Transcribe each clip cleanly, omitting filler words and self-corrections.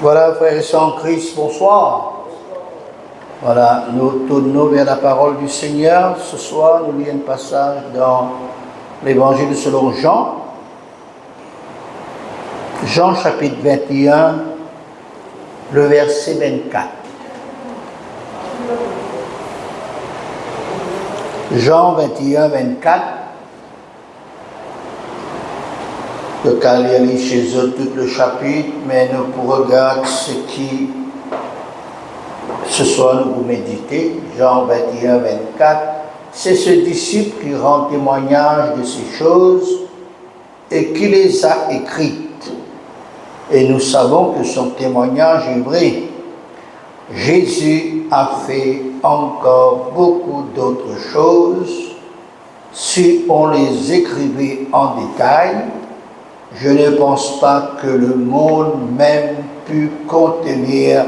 Voilà, frères et sœurs en Christ, bonsoir. Voilà, nous tournons vers la parole du Seigneur. Ce soir, nous lisons un passage dans l'Évangile selon Jean. Jean chapitre 21, le verset 24. Jean 21, 24. Le cas lit chez eux tout le chapitre, mais nous pourrons regarder ce qui, ce soir, nous vous méditez. Jean 21, 24. C'est ce disciple qui rend témoignage de ces choses et qui les a écrites. Et nous savons que son témoignage est vrai. Jésus a fait encore beaucoup d'autres choses. Si on les écrivait en détail, je ne pense pas que le monde même pût contenir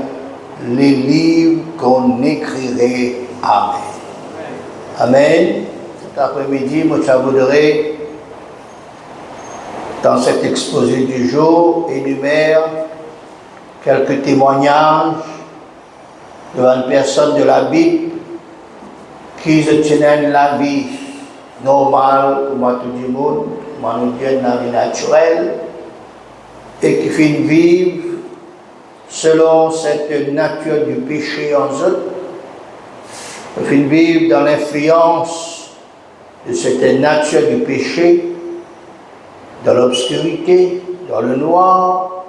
les livres qu'on écrirait. Amen. Amen. Cet après-midi, moi, je voudrais, dans cet exposé du jour, énumère quelques témoignages de personnes de la Bible qui se tiennent la vie normale, comme tout le monde, nous disons la vie naturelle, et qui finissent vivre selon cette nature du péché en eux, qui finissent vivre dans l'influence de cette nature du péché, dans l'obscurité, dans le noir,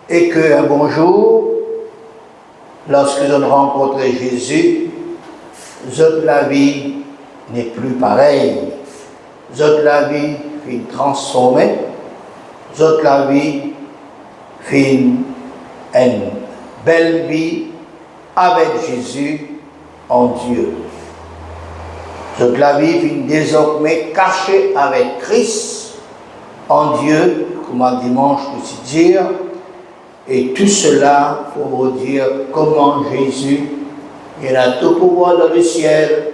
et qu'un bon jour, lorsqu'ils ont rencontré Jésus, la vie n'est plus pareille. La vie finit transformée. La vie finit une belle vie avec Jésus en Dieu. La vie finit désormais cachée avec Christ en Dieu, comme un dimanche peut se dire. Et tout cela pour vous dire comment Jésus, il a tout pouvoir dans le ciel,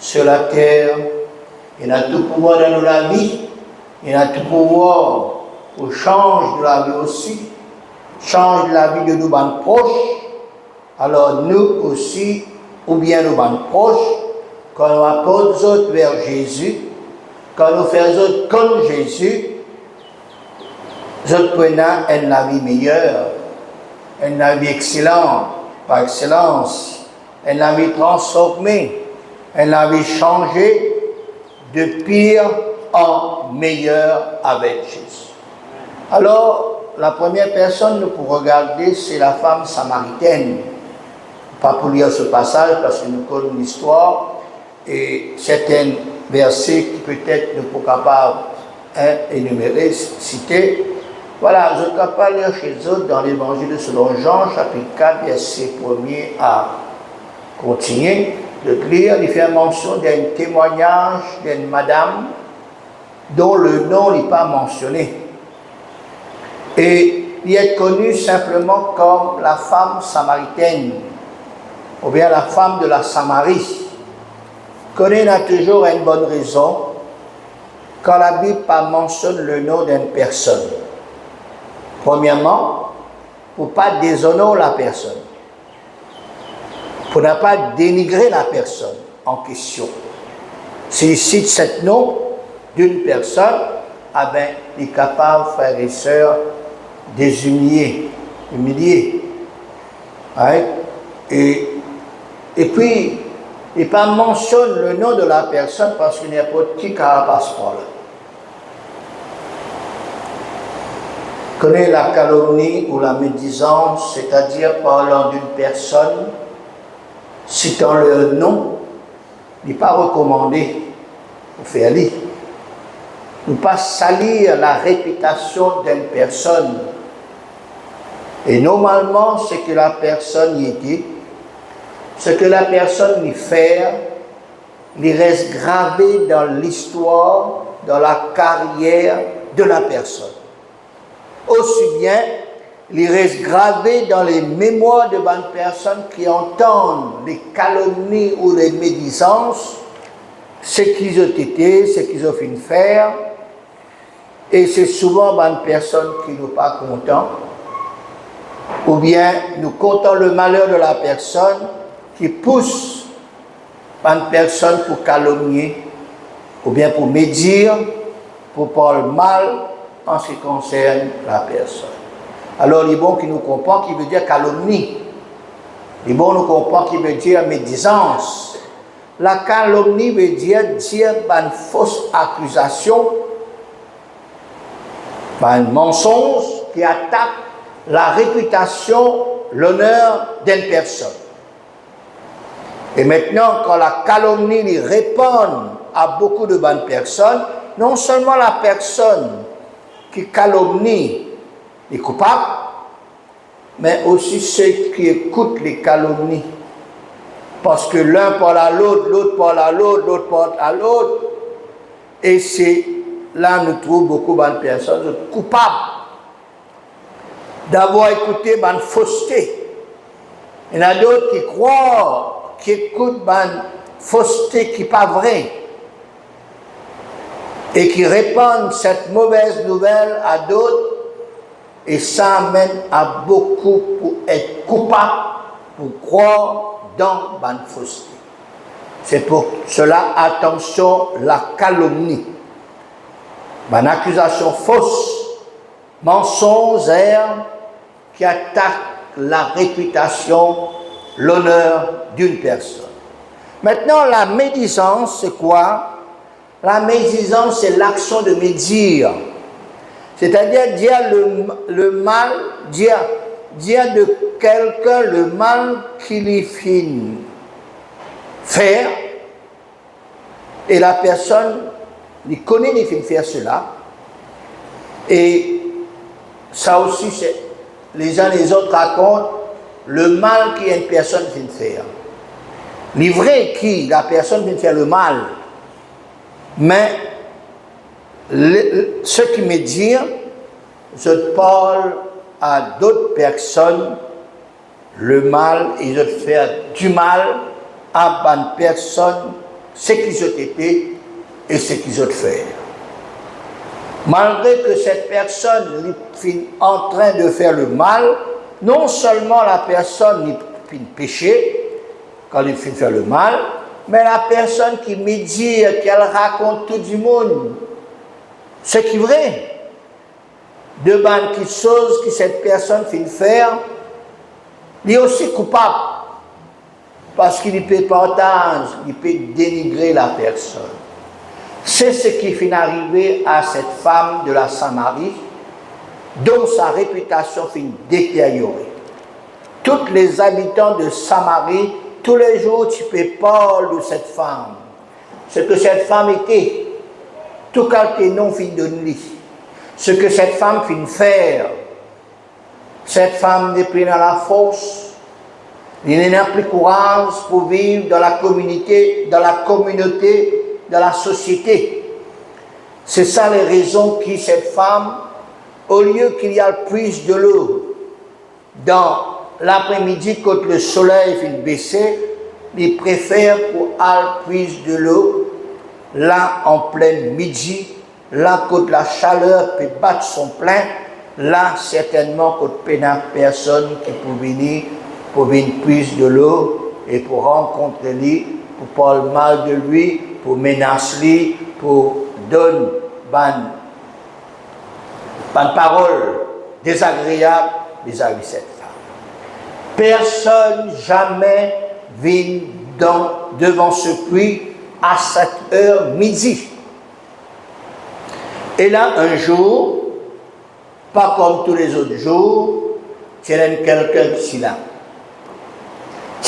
sur la terre, il a tout pouvoir dans la vie, il a tout pouvoir pour changer de la vie aussi, change la vie de nos bandes proches. Alors nous aussi, ou bien nos bandes proches, quand nous apportons autres vers Jésus, quand nous faisons autres comme Jésus, nous prenons une vie meilleure, une vie excellente, par excellence, une vie transformée, une vie changée, de pire en meilleur avec Jésus. Alors, la première personne nous pour regarder, c'est la femme samaritaine. Pas pour lire ce passage, parce que nous connaissons l'histoire, et certains versets qui peut-être nous sommes capables d'énumérer, citer. Voilà, je suis capable de lire chez eux dans l'Évangile selon Jean, chapitre 4, verset 1er à continuer de lire. Il fait mention d'un témoignage d'une madame dont le nom n'est pas mentionné. Et il est connu simplement comme la femme samaritaine, ou bien la femme de la Samarie. Connaît a toujours une bonne raison quand la Bible mentionne le nom d'une personne. Premièrement, pour ne pas déshonorer la personne, pour ne pas dénigrer la personne en question. S'il cite ce nom d'une personne, ah ben, il est capable, frères et sœurs, humilier. Ouais. Et puis, il ne mentionne pas le nom de la personne parce qu'il n'y a pas qui carapace pour là. Connaît la calomnie ou la médisance, c'est-à-dire parlant d'une personne, citant le nom, n'est pas recommandé pour faire lire. Ne pas salir la réputation d'une personne. Et normalement, ce que la personne y dit, ce que la personne y fait, il reste gravé dans l'histoire, dans la carrière de la personne. Aussi bien, il reste gravé dans les mémoires de bonnes personnes qui entendent les calomnies ou les médisances, ce qu'ils ont été, ce qu'ils ont fait faire. Et c'est souvent bonnes personnes qui ne sont pas contents, ou bien nous comptons le malheur de la personne qui pousse une personne pour calomnier, ou bien pour médire, pour parler mal en ce qui concerne la personne. Alors, il est bon qu'il nous comprend qui veut dire calomnie. Il est bon nous comprend qui veut dire médisance. La calomnie veut dire une fausse accusation, un mensonge qui attaque la réputation, l'honneur d'une personne. Et maintenant, quand la calomnie répond à beaucoup de bonnes personnes, non seulement la personne qui calomnie est coupable, mais aussi ceux qui écoutent les calomnies. Parce que l'un parle à l'autre, l'autre parle à l'autre, l'autre parle à l'autre. Et c'est là nous trouvons beaucoup de personnes coupables d'avoir écouté une fausseté. Il y en a d'autres qui croient, qui écoutent une fausseté qui n'est pas vraie. Et qui répandent cette mauvaise nouvelle à d'autres. Et ça amène à beaucoup pour être coupables, pour croire dans une fausseté. C'est pour cela, attention, la calomnie. Une accusation fausse, mensongère, qui attaque la réputation, l'honneur d'une personne. Maintenant, la médisance, c'est quoi? La médisance, c'est l'action de médire. C'est-à-dire dire le mal, dire de quelqu'un le mal qu'il y finit faire, et la personne, il connaît les films faire cela, et ça aussi, c'est, les uns les autres racontent le mal qu'une personne vient faire. Il est vrai que la personne vient faire le mal, mais ce qui me dit, je parle à d'autres personnes le mal et je fais du mal à une personne, ce qu'ils ont été et ce qu'ils ont fait. Malgré que cette personne est en train de faire le mal, non seulement la personne est péché quand il finit de faire le mal, mais la personne qui me dit qu'elle raconte tout du monde, ce qui est vrai. De bonnes choses que cette personne finit de faire, il est aussi coupable. Parce qu'il peut partager, il peut dénigrer la personne. C'est ce qui finit d'arriver à cette femme de la Samarie, dont sa réputation finit détériorée. Tous les habitants de Samarie, tous les jours, tu peux parler de cette femme. Ce que cette femme était, tout quelques noms finit de lui. Ce que cette femme finit de faire. Cette femme n'est plus dans la force. Il n'a plus courage pour vivre dans la communauté, dans la société. C'est ça les raisons qui cette femme, au lieu qu'il y ait plus de l'eau, dans l'après-midi, quand le soleil finit de baisser, il préfère pour aller plus de l'eau, là en plein midi, là quand la chaleur peut battre son plein, là certainement quand il n'y a personne qui peut venir puiser de l'eau et pour rencontrer lui, pour parler mal de lui, pour menacer lui, pour donner une parole désagréable vis-à-vis de cette femme. Personne jamais vient devant ce puits à cette heure midi. Et là, un jour, pas comme tous les autres jours, il y a quelqu'un qui est là.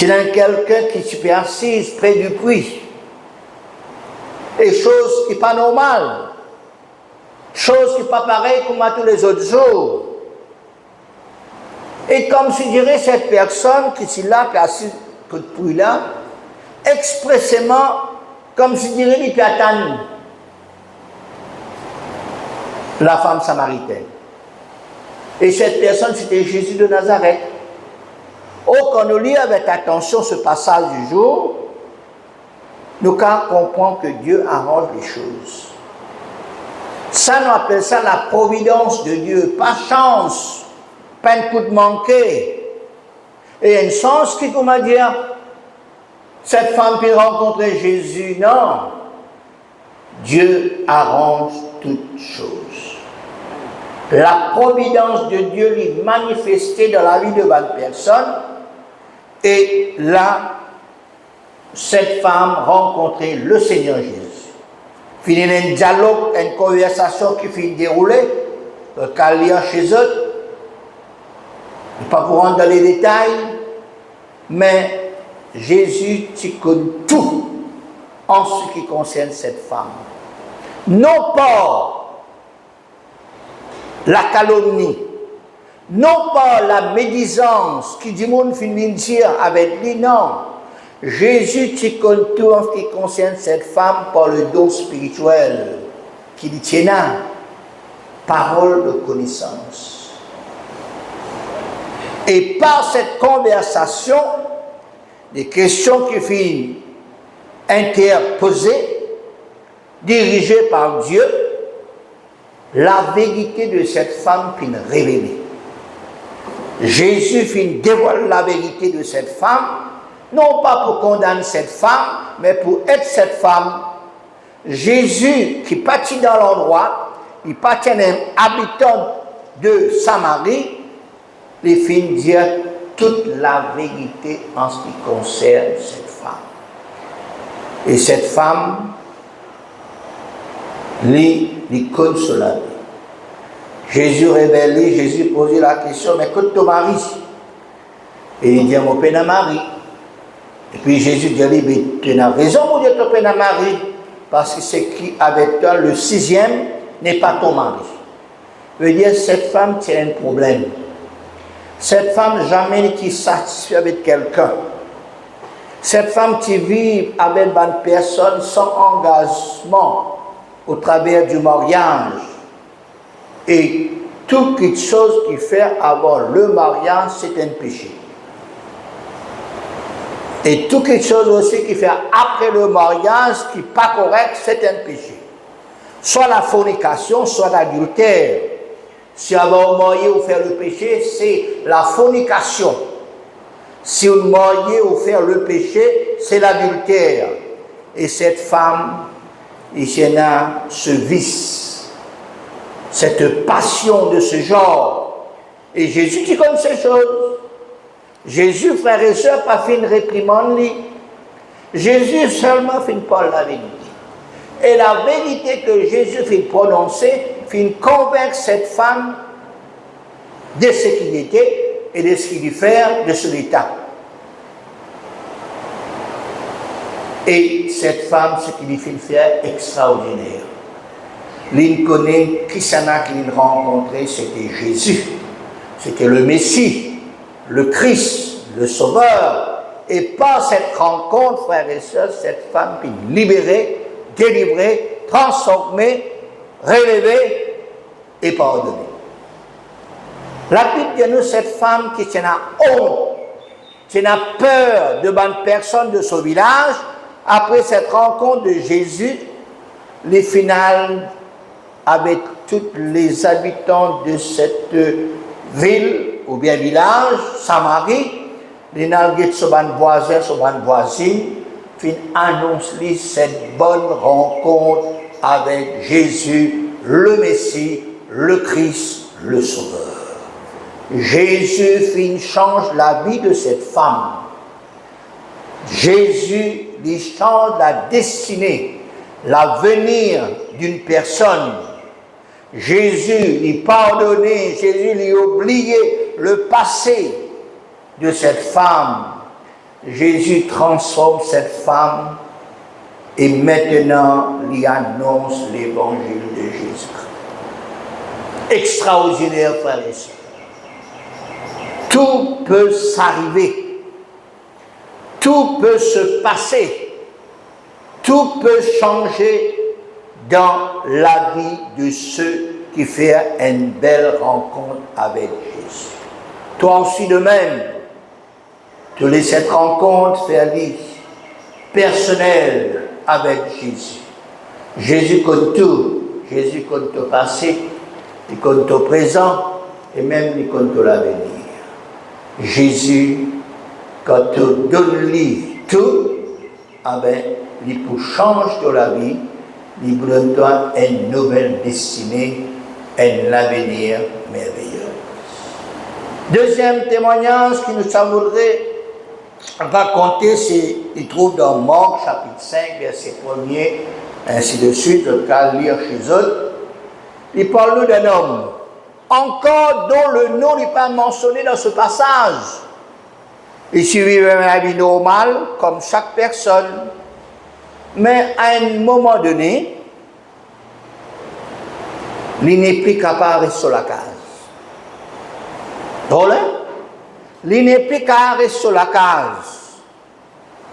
Il y a quelqu'un qui est assis près du puits. Et chose qui n'est pas normale. Chose qui n'est pas pareille comme à tous les autres jours. Et comme si dirait cette personne qui est là, qui est assise près du puits là, expressément, comme si dirait, il peut attendre la femme samaritaine. Et cette personne, c'était Jésus de Nazareth. Oh, quand nous lisons avec attention ce passage du jour, nous comprenons que Dieu arrange les choses. Ça, nous appelle ça la providence de Dieu. Pas chance, pas un coup de manquer. Et un sens qui, comment dire, cette femme qui rencontrait Jésus, non. Dieu arrange toutes choses. La providence de Dieu est manifestée dans la vie de bonne personne. Et là, cette femme rencontrait le Seigneur Jésus. Fini un dialogue, une conversation qui finit dérouler, qu'à lire chez eux. Pas pour rentrer dans les détails, mais Jésus, tu connais tout en ce qui concerne cette femme. Non pas la calomnie, non pas la médisance qui dit monde finit dire avec lui, non. Jésus, tu connais tout en ce qui concerne cette femme par le don spirituel qui lui tient là. Parole de connaissance. Et par cette conversation, des questions qui finissent interposées, dirigées par Dieu, la vérité de cette femme finit révélée. Jésus finit dévoiler la vérité de cette femme, non pas pour condamner cette femme, mais pour être cette femme. Jésus, qui partit dans l'endroit, il partit un habitant de Samarie, les filles dire toute la vérité en ce qui concerne cette femme. Et cette femme, les consolait. Jésus révélé, Jésus posait la question, mais que ton mari? Et il dit, mon père n'a mari. Et puis Jésus dit, mais tu as raison, mon Dieu, ton père n'a mari. Parce que ce qui avec toi, le sixième, n'est pas ton mari. Veut dire, cette femme, tu as un problème. Cette femme, jamais qui satisfait avec quelqu'un. Cette femme qui vit avec une personne sans engagement au travers du mariage. Et toute chose qui fait avant le mariage, c'est un péché. Et toute chose aussi qui fait après le mariage, qui n'est pas correct, c'est un péché. Soit la fornication, soit l'adultère. Si avant marié ou faire le péché, c'est la fornication. Si on marié ou faire le péché, c'est l'adultère. Et cette femme, il y a ce vice, cette passion de ce genre. Et Jésus qui connaît ces choses. Jésus, frères et sœurs, pas fait une réprimande. Jésus seulement fait une parole la vérité. Et la vérité que Jésus fait prononcer, fait convaincre cette femme de ce qu'il était et de ce qu'il y fait de son état. Et cette femme, ce qu'il y fait faire extraordinaire. L'une connaît qui s'en a qu'il rencontré, c'était Jésus. C'était le Messie, le Christ, le Sauveur. Et par cette rencontre, frères et sœurs, cette femme fut libérée, délivrée, transformée, relevée et pardonnée. La Bible dit nous, cette femme qui tient honte, qui a peur de bonnes personnes de son village, après cette rencontre de Jésus, les finales avec tous les habitants de cette ville ou bien village, Samarie, les nalgues sur ban voisins, sur ban voisines, fin annonce cette bonne rencontre avec Jésus, le Messie, le Christ, le Sauveur. Jésus fin change la vie de cette femme. Jésus lui change la destinée, l'avenir d'une personne. Jésus lui pardonnait, Jésus lui oubliait le passé de cette femme. Jésus transforme cette femme et maintenant lui annonce l'évangile de Jésus-Christ. Extraordinaire, frères et sœurs. Tout peut s'arriver. Tout peut se passer. Tout peut changer dans la vie de ceux qui font une belle rencontre avec Jésus. Toi aussi de même, tu laisses cette rencontre faire vie personnelle avec Jésus. Jésus compte tout. Jésus compte ton passé, il compte ton présent et même il compte l'avenir. Jésus quand tu donnes-lui tout, ah ben, il peut changer de la vie, il peut donner toi une nouvelle destinée, un avenir merveilleux. Deuxième témoignage qui nous voudrait raconter, il trouve dans Marc chapitre 5, verset 1er, ainsi de suite, je vais lire chez eux. Il parle d'un homme, encore dont le nom n'est pas mentionné dans ce passage. Il vivait une vie normale, comme chaque personne. Mais à un moment donné, il n'est plus capable de rester sur la case. Drôle, hein? Il n'est plus capable de rester sur la case.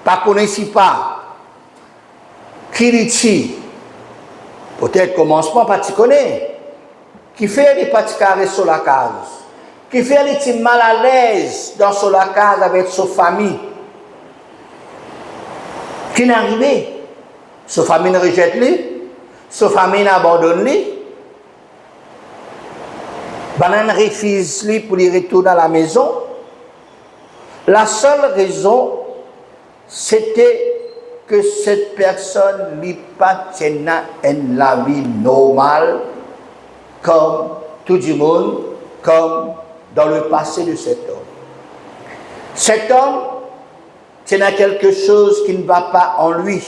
Pas connaissant pas. Qui dit peut-être commencement, pas tu connais. Qui fait des petits carrés sur la case. Qui fait des petits mal à l'aise dans sur la case avec sa famille. Qui n'est arrivé? Sa famille ne rejette lui. Sa famille n'abandonne lui. Banane refuse lui pour lui retourner à la maison. La seule raison, c'était que cette personne n'est pas tenant la vie normale comme tout le monde, comme dans le passé de cet homme. Cet homme tient quelque chose qui ne va pas en lui.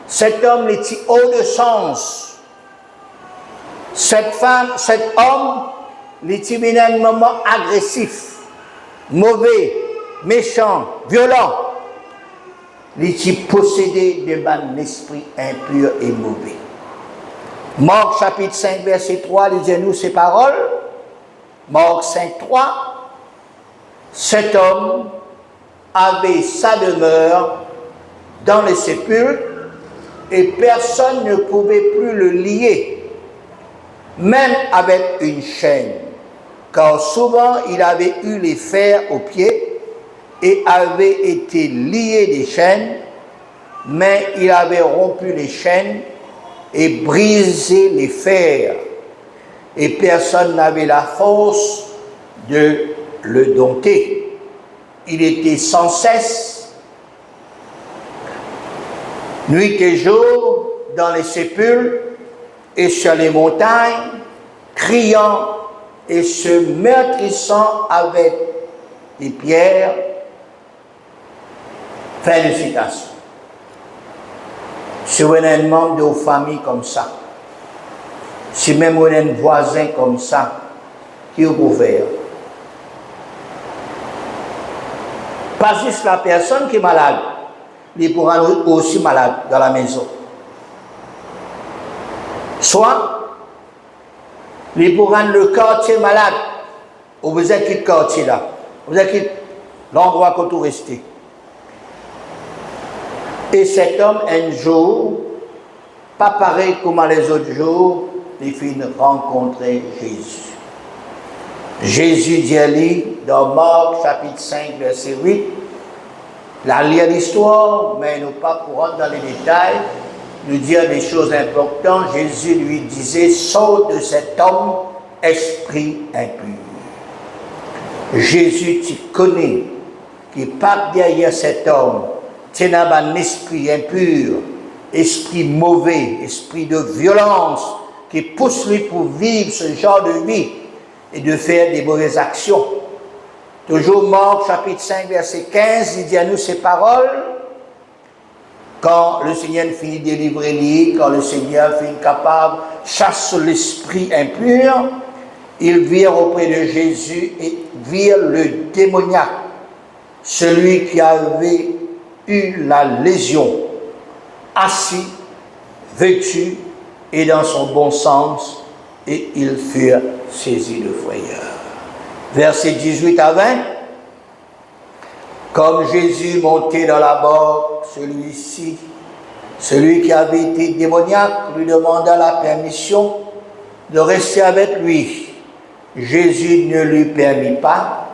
Cet homme est haut de sens. Cette femme, cet homme, est éminemment agressif, mauvais, méchant, violent. Il est possédé d'un esprit impur et mauvais. Marc chapitre 5, verset 3, lisez-nous ces paroles. Marc 5, 3. Cet homme avait sa demeure dans les sépulcres et personne ne pouvait plus le lier, même avec une chaîne, car souvent il avait eu les fers aux pieds et avait été lié des chaînes, mais il avait rompu les chaînes et brisé les fers, et personne n'avait la force de le dompter. Il était sans cesse, nuit et jour, dans les sépulcres et sur les montagnes, criant et se meurtrissant avec des pierres. Fin de citation. Si vous avez un membre de vos familles comme ça, si même vous avez un voisin comme ça, qui vous pouvez faire? Pas juste la personne qui est malade, il pourra être aussi malade dans la maison. Soit, il pourra être le quartier malade, ou vous êtes quel quartier là? Vous êtes quel l'endroit où vous restez? Et cet homme, un jour, pas pareil comme les autres jours, il finit rencontrer Jésus. Jésus dit à lui, dans Marc chapitre 5, verset 8, la lire l'histoire, mais nous pas pour rentrer dans les détails, nous dire des choses importantes. Jésus lui disait, sors de cet homme, esprit impur. Jésus, tu connais, qui part derrière cet homme, c'est un esprit impur, esprit mauvais, esprit de violence, qui pousse lui pour vivre ce genre de vie et de faire des mauvaises actions. Toujours Marc chapitre 5 verset 15, il dit à nous ces paroles. Quand le Seigneur finit de délivrer lui, quand le Seigneur finit capable, chasse l'esprit impur, ils virent auprès de Jésus et virent le démoniaque, celui qui avait eu la légion, assis, vêtu et dans son bon sens, et ils furent saisis de frayeur. Versets 18 à 20. Comme Jésus montait dans la barque, celui qui avait été démoniaque, lui demanda la permission de rester avec lui. Jésus ne lui permit pas,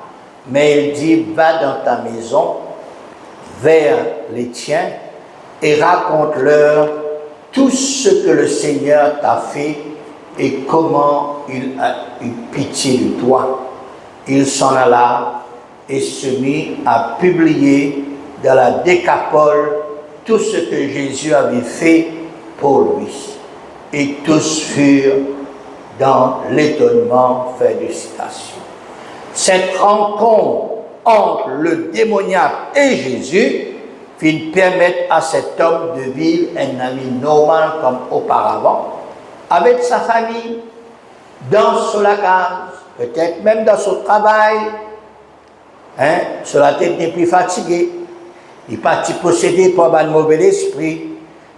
mais il dit, va dans ta maison, vers les tiens, et raconte-leur tout ce que le Seigneur t'a fait et comment il a eu pitié de toi. Il s'en alla et se mit à publier dans la Décapole tout ce que Jésus avait fait pour lui. Et tous furent dans l'étonnement. Fin de citation. Cette rencontre entre le démoniaque et Jésus fit permettre à cet homme de vivre un ami normal comme auparavant, avec sa famille, dans sa case, peut-être même dans son travail. Sur la tête n'est plus fatigué. Il n'est pas possédé par un mauvais esprit,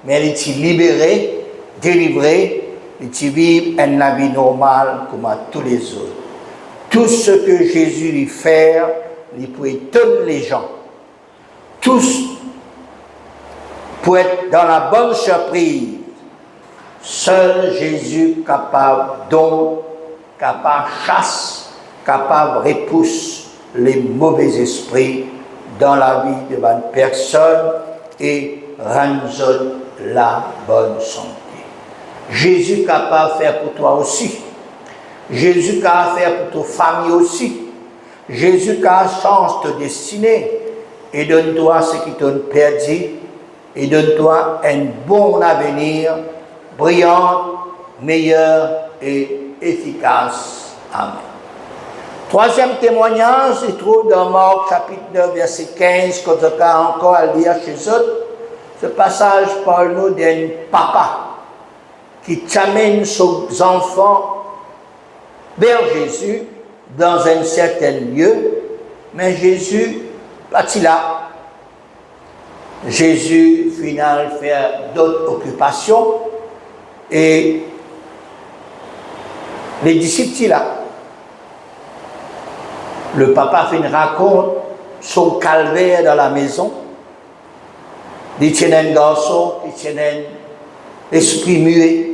mais il est libéré, délivré, il vit un vie normal comme à tous les autres. Tout ce que Jésus lui fait, il peut étonner les gens. Tous pour être dans la bonne surprise. Seul Jésus capable d'ombre, capable chasse, capable repousse les mauvais esprits dans la vie de bonne personne et rendre la bonne santé. Jésus capable de faire pour toi aussi. Jésus capable de faire pour ta famille aussi. Jésus capable de changer ta destinée et donne-toi ce qui t'a perdu et donne-toi un bon avenir, brillant, meilleur et efficace. Amen. Troisième témoignage, se trouve dans Marc chapitre 9, verset 15, quand on a encore à lire chez eux. Ce passage parle-nous d'un papa qui amène ses enfants vers Jésus dans un certain lieu, mais Jésus partit là. Jésus, final, fait d'autres occupations et les disciples sont là. Le papa fait une raconte son calvaire dans la maison. Il tient un garçon qui tient un esprit muet.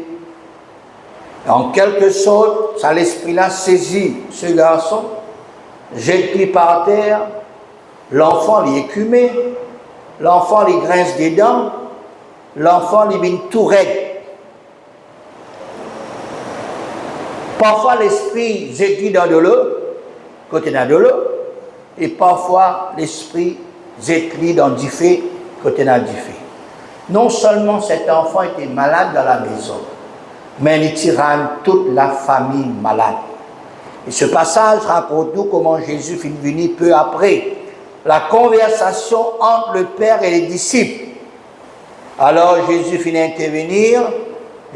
En quelque sorte, ça l'esprit-là saisit ce garçon, jette-lui par terre, l'enfant lui écumé, l'enfant lui grince des dents, l'enfant lui vient tout raide. Parfois l'esprit jette dans de l'eau, côté de l'eau, et parfois l'esprit jette dans du feu, côté du feu. Non seulement cet enfant était malade dans la maison, mais il tira toute la famille malade. Et ce passage raconte-nous comment Jésus fut venu peu après la conversation entre le Père et les disciples. Alors Jésus finit intervenir,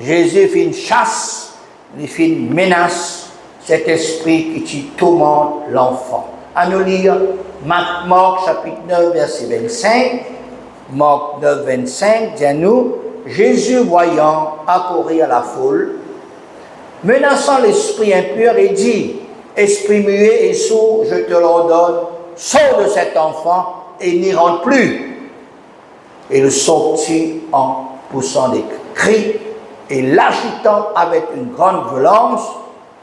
Jésus fit une chasse, il fit une menace, cet esprit qui tourmente l'enfant. À nous lire Marc chapitre 9, verset 25. Marc 9, 25, dit à nous, Jésus voyant accourir la foule, menaçant l'esprit impur et dit, esprit muet et sourd, je te l'ordonne, sors de cet enfant et n'y rentre plus. Et il sortit en poussant des cris et l'agitant avec une grande violence,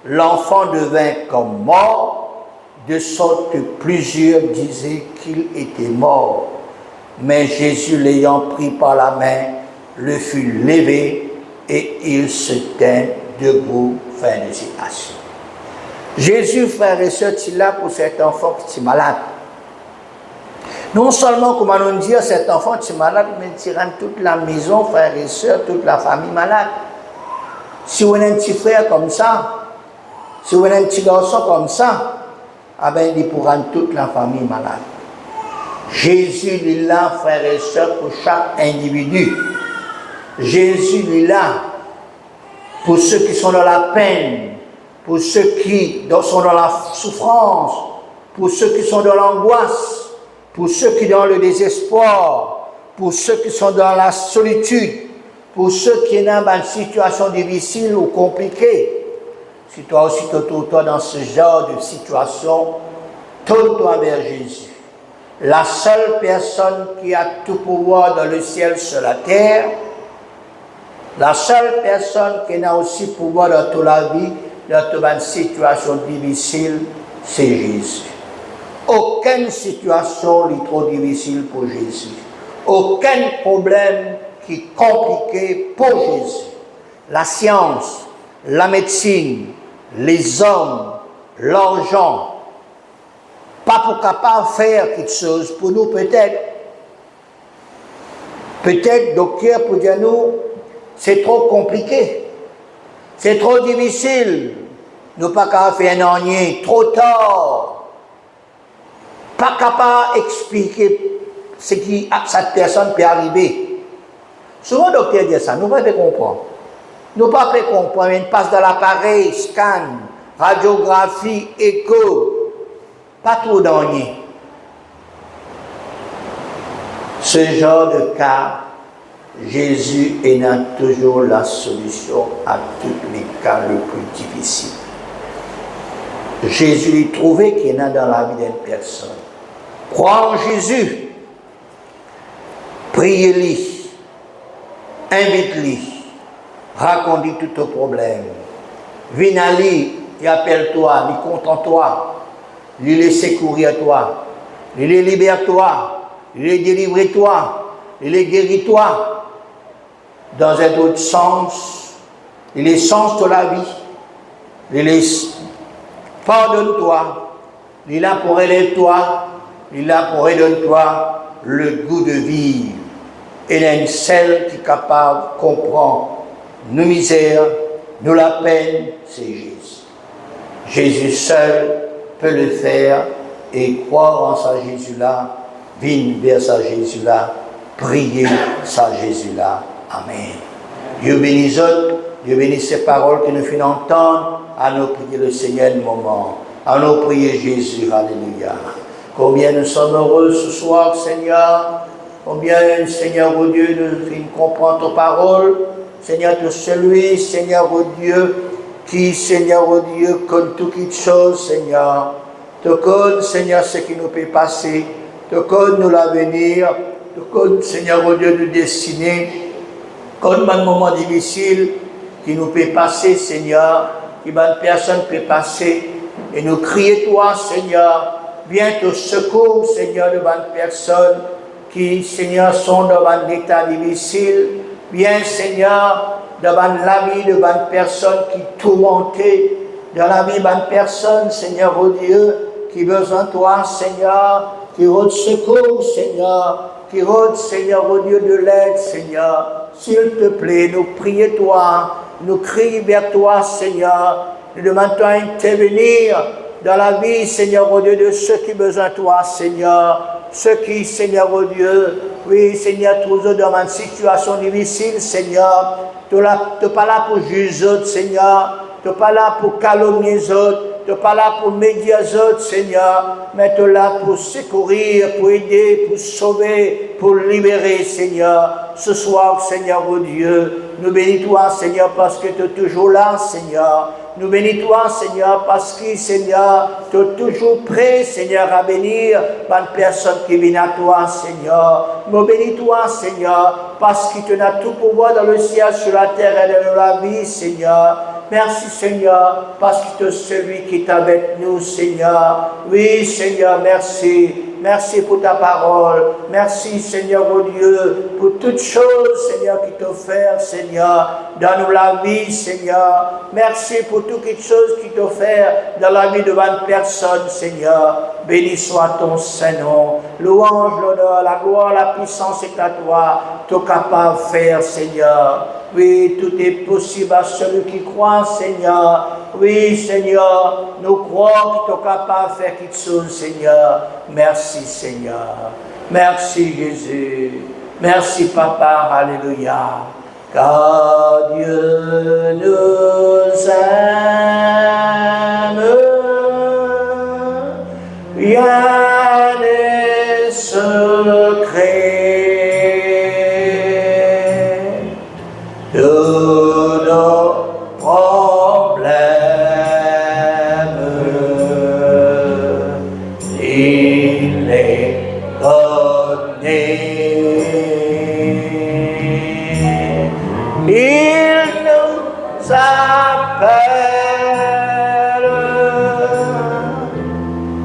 l'enfant devint comme mort, de sorte que plusieurs disaient qu'il était mort. Mais Jésus, l'ayant pris par la main, le fut levé et il se tint debout. Fin de citation. Jésus, frères et sœurs, est là pour cet enfant qui est malade. Non seulement, comme on dit, cet enfant qui est malade, mais il rend toute la maison, frères et sœurs, toute la famille malade. Si vous avez un petit frère comme ça, si vous avez un petit garçon comme ça, ah ben, il pourra rendre toute la famille malade. Jésus est là, frères et sœurs, pour chaque individu. Jésus est là pour ceux qui sont dans la peine, pour ceux qui sont dans la souffrance, pour ceux qui sont dans l'angoisse, pour ceux qui sont dans le désespoir, pour ceux qui sont dans la solitude, pour ceux qui sont dans une situation difficile ou compliquée. Si toi aussi tu te trouves dans ce genre de situation, tourne-toi vers Jésus. La seule personne qui a tout pouvoir dans le ciel sur la terre, la seule personne qui a aussi pouvoir dans toute la vie, dans toute une situation difficile, c'est Jésus. Aucune situation n'est trop difficile pour Jésus. Aucun problème qui est compliqué pour Jésus. La science, la médecine, les hommes, l'argent, pas pour capable faire quelque chose pour nous peut-être. Peut-être, docteur, pour dire nous, c'est trop compliqué, c'est trop difficile, nous pas capable faire rien, trop tard, pas capable d'expliquer ce qui à cette personne peut arriver. Souvent, le docteur dit ça, nous ne pouvons pas comprendre. Nous ne pouvons pas comprendre, il passe dans l'appareil, scan, radiographie, écho, pas trop rien. Ce genre de cas, Jésus est toujours la solution à tous les cas les plus difficiles. Jésus a trouvé qu'il y en a dans la vie d'une personne. Crois en Jésus, priez-lui, invite-lui, raconte-lui tous tes problèmes. Viens à lui, il appelle-toi, il contente-toi, il les secourir toi, il les libère-toi, il les délivre-toi, il les guérit-toi. Dans un autre sens, il est sens de la vie, il est pardonne-toi, il est là pour aider toi, il est là pour aider toi le goût de vivre. Il est une seule qui est capable de comprendre nos misères, nous la peine, c'est Jésus. Jésus seul peut le faire et croire en sa Jésus-là, vigne vers sa Jésus-là, prier sa Jésus-là. Amen. Dieu bénisse autres, Dieu bénisse ces paroles que nous finissons d'entendre. À nous prier le Seigneur un moment. À nous prier Jésus. Alléluia. Combien nous sommes heureux ce soir, Seigneur. Combien, Seigneur, oh Dieu, nous comprenons ta parole. Seigneur, tu es celui, Seigneur, oh Dieu, qui, Seigneur, oh Dieu, connaît toutes choses, Seigneur. Tu connais, Seigneur, ce qui nous peut passer. Tu connais nous l'avenir. Tu connais, Seigneur, oh Dieu, nous destiner. Comme un moment difficile qui nous peut passer, Seigneur, qui bonne personne peut passer, et nous crier toi, Seigneur, viens te secours, Seigneur, de bonnes personnes qui, Seigneur, sont dans un état difficile, viens, Seigneur, dans la vie de bonnes personnes qui tourmentées, dans la vie de bonnes personnes, Seigneur, oh Dieu, qui besoin de toi, Seigneur, qui rôde secours, Seigneur, qui rôde, Seigneur, oh Dieu, de l'aide, Seigneur. S'il te plaît, nous prions toi, nous crions vers toi, Seigneur. Nous demandons d'intervenir dans la vie, Seigneur, oh Dieu, de ceux qui ont besoin de toi, Seigneur. Ceux qui, Seigneur, oh Dieu, oui, Seigneur, toujours dans une situation difficile, Seigneur. Tu n'es pas là pour juger les autres, Seigneur. Tu n'es pas là pour calomnier les autres. Tu n'es pas là pour médier les autres, Seigneur. Mais tu es là pour secourir, pour aider, pour sauver, pour libérer, Seigneur. Ce soir, Seigneur, oh Dieu, nous bénis-toi, Seigneur, parce que tu es toujours là, Seigneur. Nous bénis-toi, Seigneur, parce que, Seigneur, tu es toujours prêt, Seigneur, à bénir une personne qui vient à toi, Seigneur. Nous bénis-toi, Seigneur, parce que tu as tout pouvoir dans le ciel, sur la terre et dans la vie, Seigneur. Merci, Seigneur, parce que tu es celui qui est avec nous, Seigneur. Oui, Seigneur, merci. Merci pour ta parole. Merci, Seigneur, oh Dieu, pour toutes choses, Seigneur, qui t'offert, Seigneur, dans nous la vie, Seigneur. Merci pour toutes les choses qui t'offert dans la vie de 20 personnes, Seigneur. Béni soit ton Saint-Nom. Louange, l'honneur, la gloire, la puissance est à toi. Tu es capable de faire, Seigneur. Oui, tout est possible à celui qui croit, Seigneur. Oui, Seigneur, nous croyons que tu es capable de faire quelque chose, Seigneur. Merci, Seigneur. Merci, Jésus. Merci, Papa. Alléluia. Car Dieu nous aime. Rien n'est secret. Tous nos problèmes, il les connaît. Il nous appelle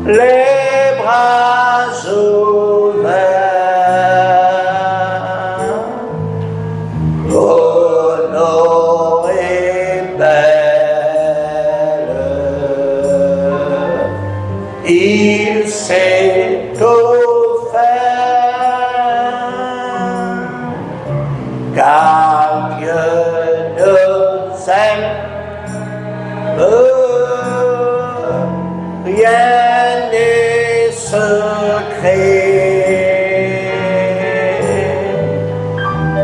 les bras ouverts. Il sait tout faire, car Dieu nous aime. Rien n'est secret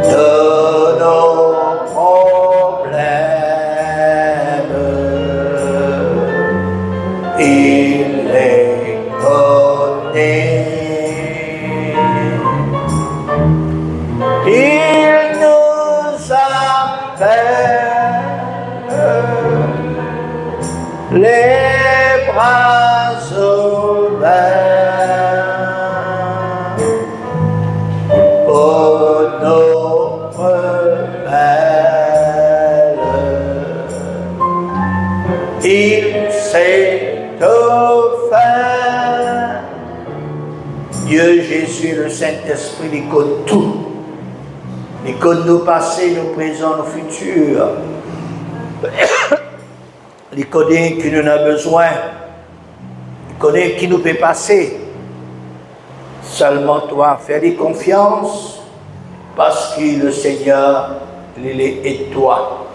de nos problèmes. Il les connaît. Il nous appelle les bras ouverts pour notre belle. Il sait tout faire. Dieu, Jésus, le Saint-Esprit, il connaît tout. Il connaît nos passés, nos présents, nos futurs. Il connaît qui nous a besoin. Il connaît qui nous peut passer. Seulement toi, fais-lui confiance parce que le Seigneur, il est toi.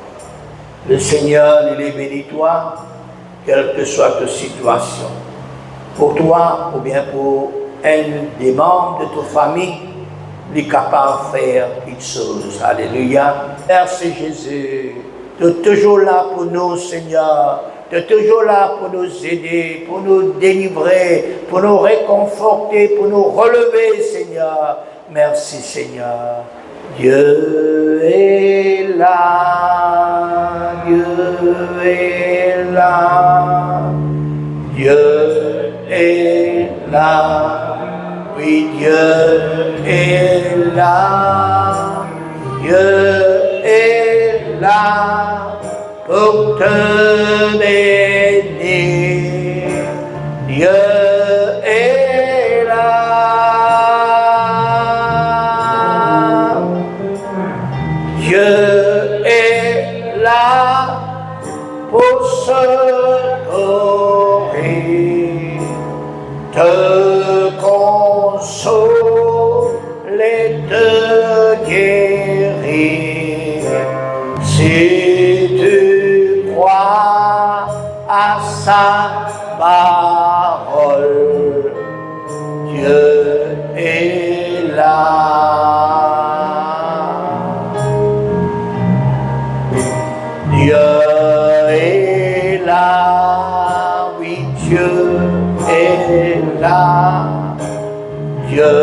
Le Seigneur, il est béni toi, quelle que soit ta situation. Pour toi ou bien pour un des membres de ta famille, il est capable de faire quelque chose. Alléluia. Merci Jésus. Tu es toujours là pour nous, Seigneur. Tu es toujours là pour nous aider, pour nous délivrer, pour nous réconforter, pour nous relever, Seigneur. Merci, Seigneur. Dieu est là. Dieu est là. Dieu est là. Oui, Dieu est là. Dieu est là pour te bénir. Dieu est là. Dieu est là pour secourir, te consoler, te guérir. Si tu crois à sa parole, Dieu est là. Dieu est là, oui, Dieu est là. Dieu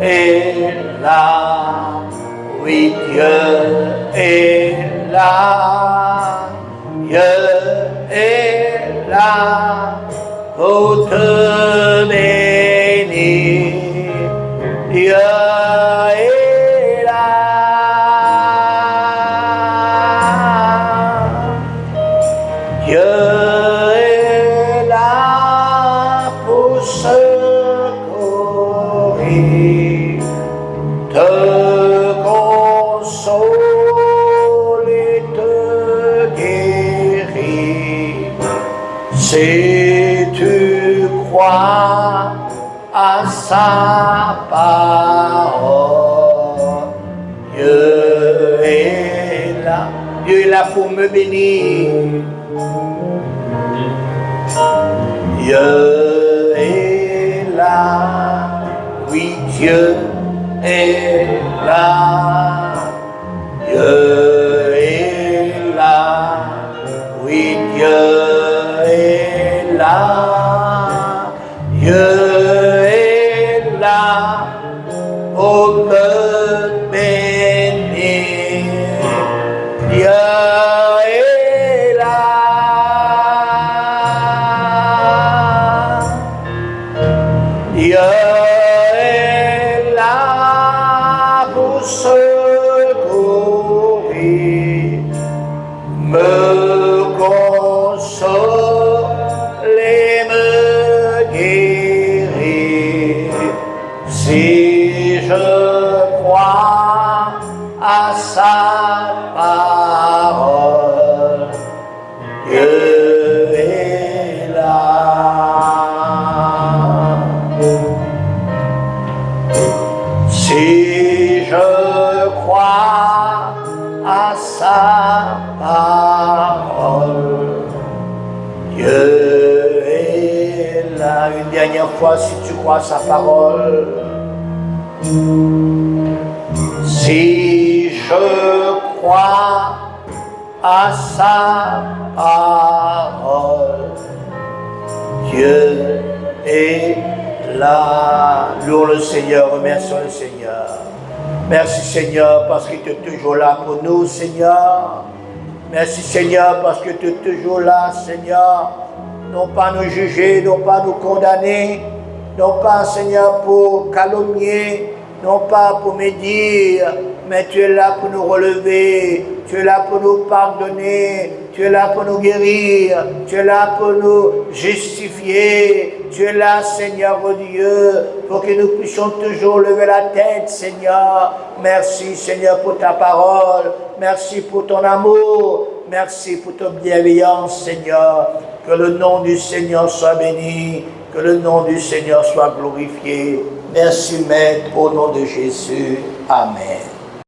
est là, oui, Dieu est là. Dieu est là pour te bénir. Dieu est là. Dieu est là pour secourir, te consoler, te guérir. Si tu crois à sa parole, Dieu est là. Dieu est là pour me bénir. Dieu est là, oui, Dieu est là. Dieu est là, oui, Dieu est là. Dieu est là pour me bénir. Dieu est là. Dieu est là pour ceux une dernière fois si tu crois à sa parole. Si je crois à sa parole, Dieu est là. Louons le Seigneur, remercions le Seigneur. Merci Seigneur parce que tu es toujours là pour nous, Seigneur. Merci Seigneur parce que tu es toujours là, Seigneur. Non pas nous juger, non pas nous condamner, non pas Seigneur pour calomnier, non pas pour médire, mais tu es là pour nous relever, tu es là pour nous pardonner, tu es là pour nous guérir, tu es là pour nous justifier, tu es là Seigneur oh Dieu, pour que nous puissions toujours lever la tête Seigneur. Merci Seigneur pour ta parole, merci pour ton amour, merci pour ta bienveillance Seigneur. Que le nom du Seigneur soit béni, que le nom du Seigneur soit glorifié. Merci Maître, au nom de Jésus. Amen.